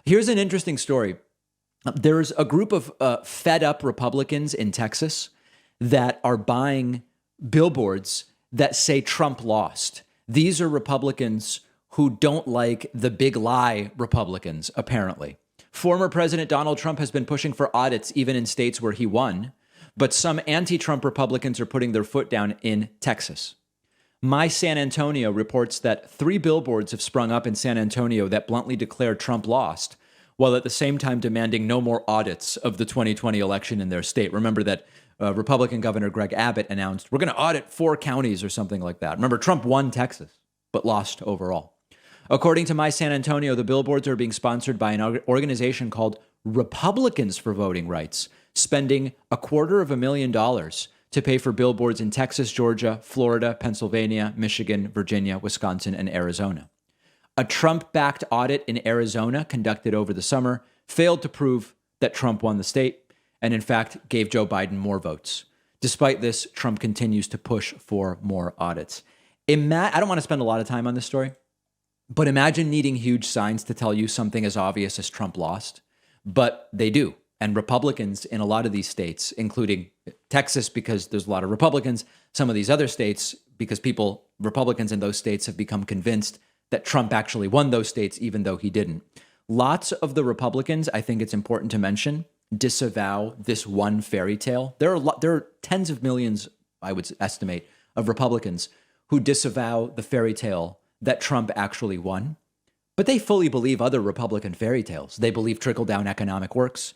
Here's an interesting story. There's a group of fed up Republicans in Texas that are buying billboards that say Trump lost. These are Republicans who don't like the big lie Republicans, apparently. Former President Donald Trump has been pushing for audits even in states where he won, but some anti-Trump Republicans are putting their foot down in Texas. My San Antonio reports that 3 billboards have sprung up in San Antonio that bluntly declare Trump lost, while at the same time demanding no more audits of the 2020 election in their state. Remember that Republican Governor Greg Abbott announced, we're going to audit 4 counties or something like that. Remember, Trump won Texas, but lost overall. According to My San Antonio, the billboards are being sponsored by an organization called Republicans for Voting Rights, spending $250,000 to pay for billboards in Texas, Georgia, Florida, Pennsylvania, Michigan, Virginia, Wisconsin, and Arizona. A Trump-backed audit in Arizona conducted over the summer failed to prove that Trump won the state and, in fact, gave Joe Biden more votes. Despite this, Trump continues to push for more audits. I don't want to spend a lot of time on this story, but imagine needing huge signs to tell you something as obvious as Trump lost, but they do. And Republicans in a lot of these states, including Texas, because there's a lot of Republicans, some of these other states, because Republicans in those states have become convinced that Trump actually won those states, even though he didn't. Lots of the Republicans, I think it's important to mention, disavow this one fairy tale. There are tens of millions, I would estimate, of Republicans who disavow the fairy tale that Trump actually won. But they fully believe other Republican fairy tales. They believe trickle-down economic works.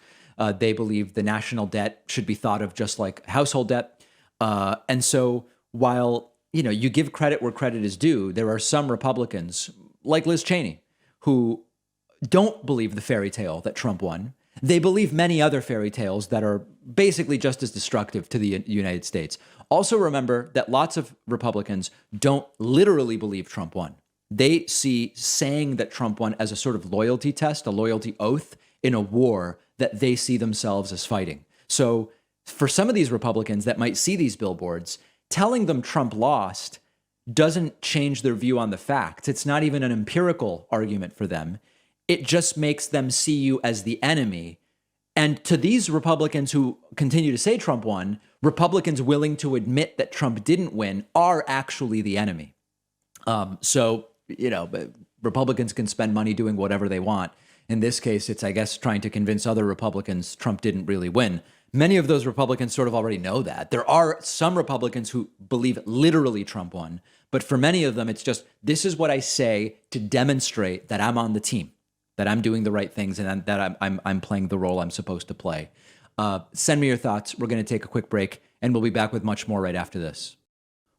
They believe the national debt should be thought of just like household debt. And so while, you give credit where credit is due, there are some Republicans, like Liz Cheney, who don't believe the fairy tale that Trump won. They believe many other fairy tales that are basically just as destructive to the United States. Also remember that lots of Republicans don't literally believe Trump won. They see saying that Trump won as a sort of loyalty test, a loyalty oath in a war that they see themselves as fighting. So for some of these Republicans that might see these billboards, telling them Trump lost doesn't change their view on the facts. It's not even an empirical argument for them. It just makes them see you as the enemy. And to these Republicans who continue to say Trump won, Republicans willing to admit that Trump didn't win are actually the enemy. Republicans can spend money doing whatever they want. In this case, it's, I guess, trying to convince other Republicans Trump didn't really win. Many of those Republicans sort of already know that. There are some Republicans who believe literally Trump won, but for many of them, it's just, this is what I say to demonstrate that I'm on the team, that I'm doing the right things, and that I'm playing the role I'm supposed to play. Send me your thoughts. We're going to take a quick break, and we'll be back with much more right after this.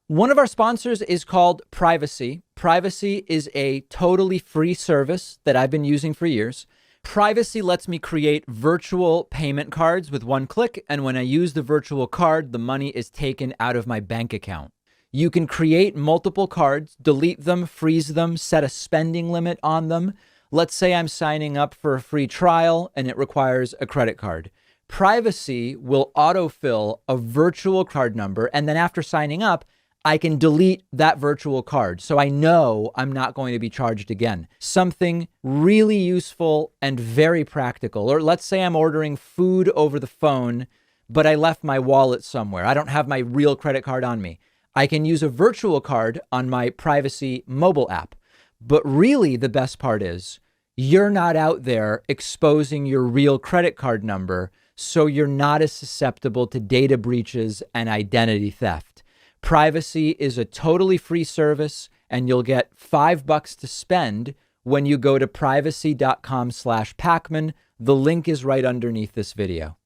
One of our sponsors is called Privacy. Privacy is a totally free service that I've been using for years. Privacy lets me create virtual payment cards with one click, and when I use the virtual card, the money is taken out of my bank account. You can create multiple cards, delete them, freeze them, set a spending limit on them. Let's say I'm signing up for a free trial and it requires a credit card. Privacy will autofill a virtual card number, and then after signing up, I can delete that virtual card. So I know I'm not going to be charged again. Something really useful and very practical. Or let's say I'm ordering food over the phone, but I left my wallet somewhere. I don't have my real credit card on me. I can use a virtual card on my Privacy mobile app. But really the best part is you're not out there exposing your real credit card number, so you're not as susceptible to data breaches and identity theft. Privacy is a totally free service, and you'll get $5 to spend when you go to privacy.com/Pacman. The link is right underneath this video.